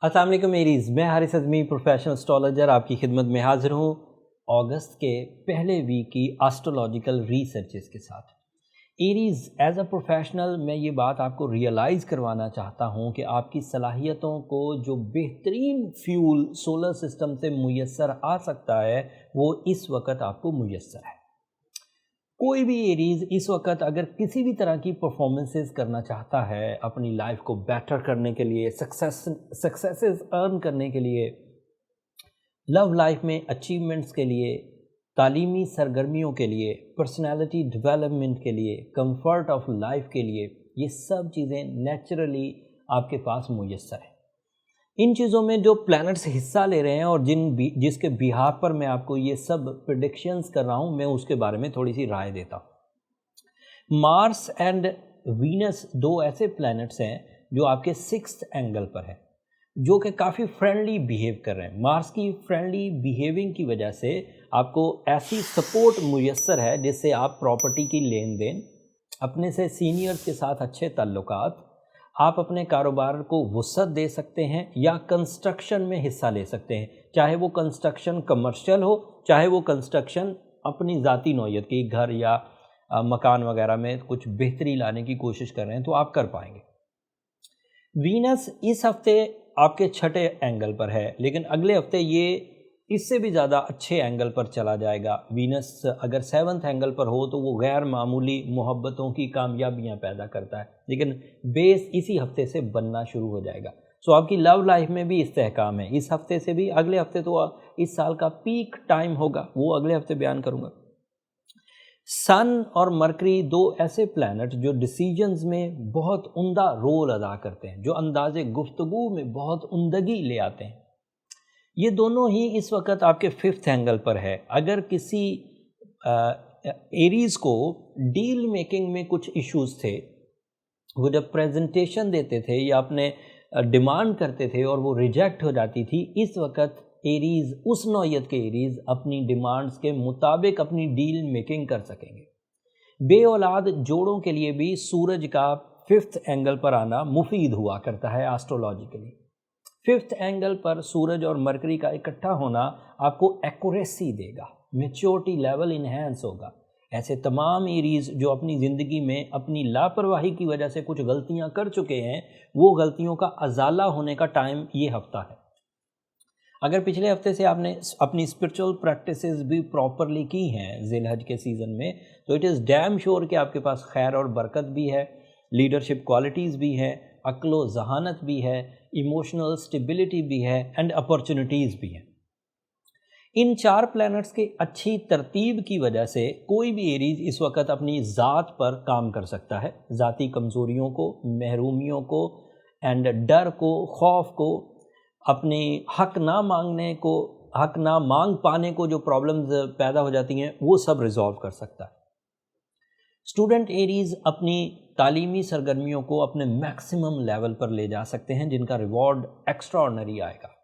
अस्सलाम वालेकुम एरीज़, मैं हारिस अज़मी प्रोफेशनल एस्ट्रोलॉजर आपकी खिदमत में हाज़िर हूँ अगस्त के पहले वीक की एस्ट्रोलॉजिकल रिसर्चेस के साथ। एरीज़ एज़ अ प्रोफेशनल मैं ये बात आपको रियलाइज़ करवाना चाहता हूँ कि आपकी सलाहियतों को जो बेहतरीन फ्यूल सोलर सिस्टम से मुयस्सर आ सकता है वो इस वक्त आपको मुयस्सर है। कोई भी एरीज़ इस वक्त अगर किसी भी तरह की परफॉर्मेंसेस करना चाहता है, अपनी लाइफ को बेटर करने के लिए, सक्सेसेस अर्न करने के लिए, लव लाइफ में अचीवमेंट्स के लिए, तालीमी सरगर्मियों के लिए, पर्सनालिटी डेवलपमेंट के लिए, कंफर्ट ऑफ लाइफ के लिए, ये सब चीज़ें नेचुरली आपके पास मुयस्सर है। इन चीज़ों में जो प्लैनेट्स हिस्सा ले रहे हैं और जिसके बिहाफ पर मैं आपको ये सब प्रेडिक्शंस कर रहा हूँ, मैं उसके बारे में थोड़ी सी राय देता हूँ। मार्स एंड वीनस दो ऐसे प्लैनेट्स हैं जो आपके 6th एंगल पर है, जो कि काफ़ी फ्रेंडली बिहेव कर रहे हैं। मार्स की फ्रेंडली बिहेविंग की वजह से आपको ऐसी सपोर्ट मुयस्सर है जिससे आप प्रॉपर्टी की लेन देन, अपने से सीनियर्स के साथ अच्छे ताल्लुकात, आप अपने कारोबार को वुसअत दे सकते हैं या कंस्ट्रक्शन में हिस्सा ले सकते हैं, चाहे वो कंस्ट्रक्शन कमर्शियल हो, चाहे वो कंस्ट्रक्शन अपनी ज़ाती नौयत की घर या मकान वगैरह में कुछ बेहतरी लाने की कोशिश कर रहे हैं तो आप कर पाएंगे। वीनस इस हफ्ते आपके 6ठे एंगल पर है, लेकिन अगले हफ्ते ये इससे भी ज़्यादा अच्छे एंगल पर चला जाएगा। वीनस अगर 7th एंगल पर हो तो वो गैर मामूली मोहब्बतों की कामयाबियां पैदा करता है, लेकिन बेस इसी हफ्ते से बनना शुरू हो जाएगा। सो आपकी लव लाइफ में भी इस्तेहकाम है, इस हफ्ते से भी। अगले हफ्ते तो इस साल का पीक टाइम होगा, वो अगले हफ्ते बयान करूँगा। सन और मरकरी दो ऐसे प्लैनेट जो डिसीजंस में बहुत उम्दा रोल अदा करते हैं, जो अंदाज़े गुफ्तगू में बहुत उम्दगी ले आते हैं, ये दोनों ही इस वक्त आपके 5th एंगल पर है। अगर किसी एरीज़ को डील मेकिंग में कुछ इश्यूज़ थे, वो जब प्रेजेंटेशन देते थे या अपने डिमांड करते थे और वो रिजेक्ट हो जाती थी, इस वक्त एरीज़, उस नौयत के एरीज़ अपनी डिमांड्स के मुताबिक अपनी डील मेकिंग कर सकेंगे। बे औलाद जोड़ों के लिए भी सूरज का 5th एंगल पर आना मुफीद हुआ करता है एस्ट्रोलॉजिकली। 5th एंगल पर सूरज और मरकरी का इकट्ठा होना आपको एक्यूरेसी देगा, मैच्योरिटी लेवल इन्हेंस होगा। ऐसे तमाम एरीज़ जो अपनी ज़िंदगी में अपनी लापरवाही की वजह से कुछ गलतियां कर चुके हैं, वो गलतियों का अजाला होने का टाइम ये हफ्ता है। अगर पिछले हफ्ते से आपने अपनी स्पिरिचुअल प्रैक्टिसेस भी प्रॉपरली की हैं ज़िलहज के सीज़न में, तो इट इज़ डैम श्योर कि आपके पास खैर और बरकत भी है, लीडरशिप क्वालिटीज़ भी हैं, अक्ल व जहानत भी है, इमोशनल स्टेबिलिटी भी है एंड अपॉर्चुनिटीज़ भी हैं। इन 4 प्लैनेट्स के अच्छी तरतीब की वजह से कोई भी एरीज़ इस वक्त अपनी ज़ात पर काम कर सकता है, ज़ाती कमज़ोरियों को, महरूमियों को एंड डर को, खौफ को, अपनी हक ना मांगने को, हक ना मांग पाने को जो प्रॉब्लम्स पैदा हो जाती हैं, वो सब रिजॉल्व कर सकता है। स्टूडेंट एरीज़ अपनी तालीमी सरगर्मियों को अपने मैक्सिमम लेवल पर ले जा सकते हैं, जिनका रिवॉर्ड एक्स्ट्राऑर्डिनरी आएगा।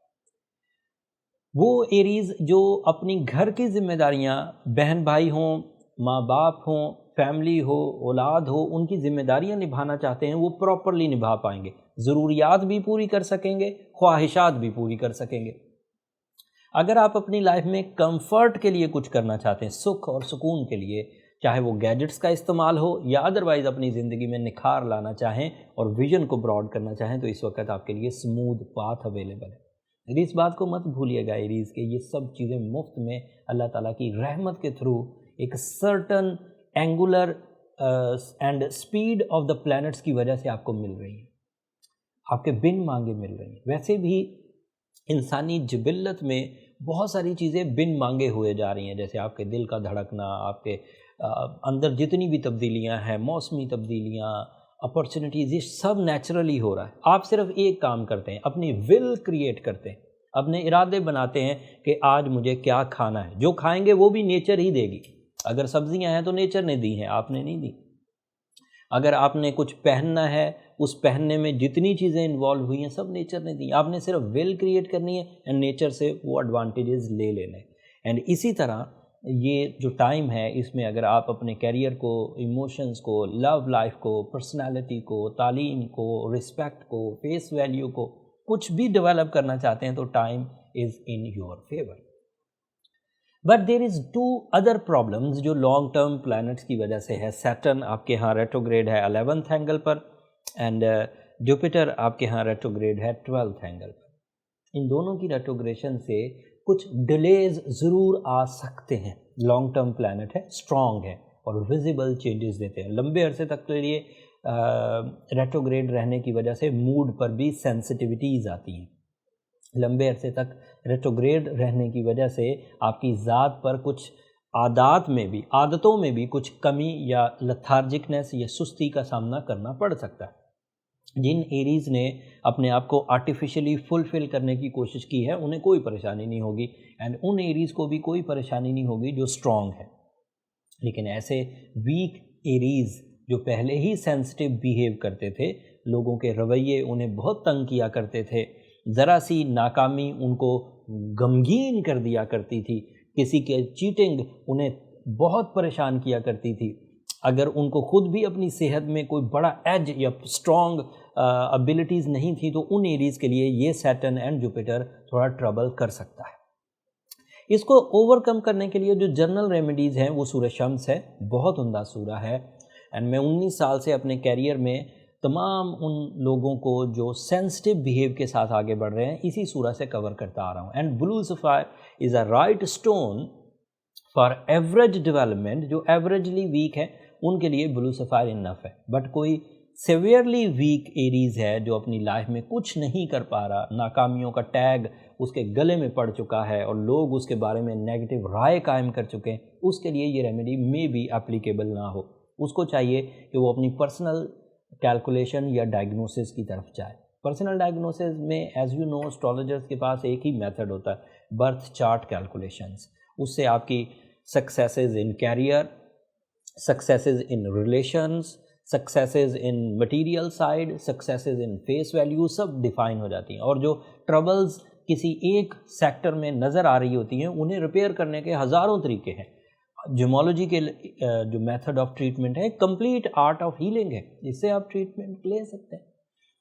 वो एरीज़ जो अपनी घर की जिम्मेदारियां, बहन भाई हों, माँ बाप हों, फैमिली हो, औलाद हो, उनकी जिम्मेदारियां निभाना चाहते हैं, वो प्रॉपरली निभा पाएंगे, ज़रूरियात भी पूरी कर सकेंगे, ख्वाहिशात भी पूरी कर सकेंगे। अगर आप अपनी लाइफ में कंफर्ट के लिए कुछ करना चाहते हैं, सुख और सुकून के लिए, चाहे वो गैजेट्स का इस्तेमाल हो या अदरवाइज़ अपनी ज़िंदगी में निखार लाना चाहें और विजन को ब्रॉड करना चाहें, तो इस वक्त आपके लिए स्मूथ पाथ अवेलेबल है। इस बात को मत भूलिएगा एरीज़ के ये सब चीज़ें मुफ्त में अल्लाह ताला की रहमत के थ्रू एक certain angular and speed of the planets की वजह से आपको मिल रही है, आपके बिन मांगे मिल रही हैं। वैसे भी इंसानी जिबिल्लत में बहुत सारी चीज़ें बिन मांगे हुए जा रही हैं, जैसे आपके दिल का धड़कना, आपके अंदर जितनी भी तब्दीलियां हैं, मौसमी तब्दीलियां, अपॉर्चुनिटीज़, ये सब नेचुरली हो रहा है। आप सिर्फ एक काम करते हैं, अपनी विल क्रिएट करते हैं, अपने इरादे बनाते हैं कि आज मुझे क्या खाना है। जो खाएंगे वो भी नेचर ही देगी। अगर सब्जियां हैं तो नेचर ने दी हैं, आपने नहीं दी। अगर आपने कुछ पहनना है, उस पहनने में जितनी चीज़ें इन्वॉल्व हुई हैं सब नेचर ने दी। आपने सिर्फ विल क्रिएट करनी है एंड नेचर से वो एडवांटेजेस ले लेने। एंड इसी तरह ये जो टाइम है, इसमें अगर आप अपने कैरियर को, इमोशंस को, लव लाइफ को, पर्सनालिटी को, तालीम को, रिस्पेक्ट को, फेस वैल्यू को کچھ بھی ڈیولپ کرنا چاہتے ہیں تو time is in your favour. But there is 2 other problems جو لانگ ٹرم پلانٹس کی وجہ سے ہے. سیٹرن آپ کے ہاں ریٹروگریڈ ہے 11th angle per, and Jupiter آپ کے ہاں ریٹروگریڈ ہے 12th اینگل پر. ان دونوں کی ریٹروگریشن سے کچھ ڈیلیز ضرور آ سکتے ہیں. لانگ ٹرم پلانٹ ہے، اسٹرانگ ہے اور ویزیبل چینجز دیتے ہیں. لمبے عرصے تک کے لیے ریٹروگریڈ رہنے کی وجہ سے موڈ پر بھی سینسٹیوٹیز آتی ہیں. لمبے عرصے تک ریٹروگریڈ رہنے کی وجہ سے آپ کی ذات پر کچھ عادتوں میں بھی کچھ کمی یا لتھارجکنیس یا سستی کا سامنا کرنا پڑ سکتا ہے. جن ایریز نے اپنے آپ کو آرٹیفیشلی فلفل کرنے کی کوشش کی ہے انہیں کوئی پریشانی نہیں ہوگی، اینڈ ان ایریز کو بھی کوئی پریشانی نہیں ہوگی جو اسٹرانگ ہے. لیکن ایسے ویک ایریز جو پہلے ہی سینسٹیو بیہیو کرتے تھے، لوگوں کے رویے انہیں بہت تنگ کیا کرتے تھے، ذرا سی ناکامی ان کو غمگین کر دیا کرتی تھی، کسی کے چیٹنگ انہیں بہت پریشان کیا کرتی تھی. اگر ان کو خود بھی اپنی صحت میں کوئی بڑا ایج یا اسٹرانگ ابیلٹیز نہیں تھی تو ان ایریز کے لیے یہ سیٹرن اینڈ جوپیٹر تھوڑا ٹربل کر سکتا ہے. اس کو اوور کم کرنے کے لیے جو جنرل ریمیڈیز ہیں وہ سورہ شمس ہے، بہت عمدہ سورہ ہے. اینڈ میں 19 سال سے اپنے کیریئر میں تمام ان لوگوں کو جو سینسٹیو بیہیو کے ساتھ آگے بڑھ رہے ہیں اسی سورہ سے کور کرتا آ رہا ہوں. And blue sapphire is a right stone for average development. جو ایوریجلی ویک ہے ان کے لیے بلو سفائر انف ہے. بٹ کوئی سیویئرلی ویک ایریز ہے جو اپنی لائف میں کچھ نہیں کر پا رہا، ناکامیوں کا ٹیگ اس کے گلے میں پڑ چکا ہے اور لوگ اس کے بارے میں نیگیٹو رائے قائم کر چکے ہیں، اس کے لیے یہ ریمیڈی میں بھی اپلیکیبل نہ ہو. اس کو چاہیے کہ وہ اپنی پرسنل کیلکولیشن یا ڈائگنوسس کی طرف جائے. پرسنل ڈائگنوسس میں ایز یو نو اسٹرالوجرس کے پاس ایک ہی میتھڈ ہوتا ہے، برتھ چارٹ کیلکولیشنز. اس سے آپ کی successes in career, successes in relations, successes in material side, successes in face value سب ڈیفائن ہو جاتی ہیں. اور جو ٹربلز کسی ایک سیکٹر میں نظر آ رہی ہوتی ہیں انہیں ریپیئر کرنے کے ہزاروں طریقے ہیں. جیمولوجی کے جو میتھڈ آف ٹریٹمنٹ ہے کمپلیٹ آرٹ آف ہیلنگ ہے، اس سے آپ ٹریٹمنٹ لے سکتے ہیں.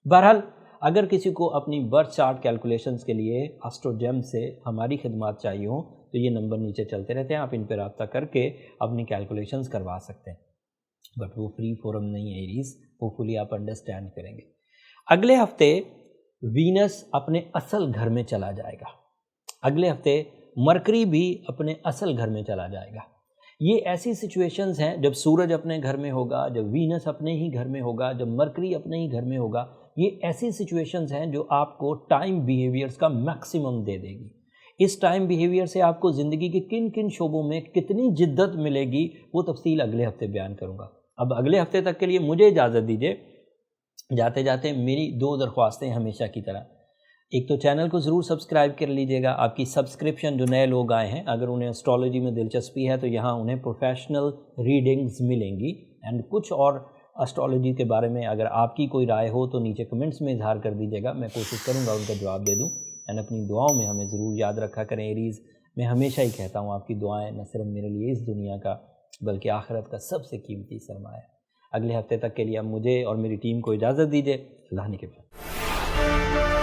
بہرحال اگر کسی کو اپنی برتھ چارٹ کیلکولیشنز کے لیے ایسٹروجیم سے ہماری خدمات چاہیے ہوں تو یہ نمبر نیچے چلتے رہتے ہیں، آپ ان پہ رابطہ کر کے اپنی کیلکولیشنز کروا سکتے ہیں. بٹ وہ فری فورم نہیں ہے ایریز، ہوپفلی آپ انڈرسٹینڈ کریں گے. اگلے ہفتے وینس اپنے اصل گھر میں چلا جائے گا. اگلے ہفتے مرکری بھی اپنے اصل گھر میں چلا جائے گا. یہ ایسی سچویشنز ہیں جب سورج اپنے گھر میں ہوگا، جب وینس اپنے ہی گھر میں ہوگا، جب مرکری اپنے ہی گھر میں ہوگا. یہ ایسی سچویشنز ہیں جو آپ کو ٹائم بیہیویئرز کا میکسیمم دے دے گی. اس ٹائم بیہیویئر سے آپ کو زندگی کے کن کن شعبوں میں کتنی جدت ملے گی وہ تفصیل اگلے ہفتے بیان کروں گا. اب اگلے ہفتے تک کے لیے مجھے اجازت دیجیے. جاتے جاتے میری 2 درخواستیں ہمیشہ کی طرح. ایک تو چینل کو ضرور سبسکرائب کر لیجیے گا. آپ کی سبسکرپشن جو نئے لوگ آئے ہیں اگر انہیں اسٹرالوجی میں دلچسپی ہے تو یہاں انہیں پروفیشنل ریڈنگز ملیں گی. اینڈ کچھ اور اسٹرالوجی کے بارے میں اگر آپ کی کوئی رائے ہو تو نیچے کمنٹس میں اظہار کر دیجیے گا، میں کوشش کروں گا ان کا جواب دے دوں. اینڈ اپنی دعاؤں میں ہمیں ضرور یاد رکھا کریں ایریز. میں ہمیشہ ہی کہتا ہوں آپ کی دعائیں نہ صرف میرے لیے اس دنیا کا بلکہ آخرت کا سب سے قیمتی سرمایہ ہے. اگلے ہفتے تک کے لیے اب مجھے اور میری ٹیم کو اجازت دیجیے. اللہ نے کے بعد.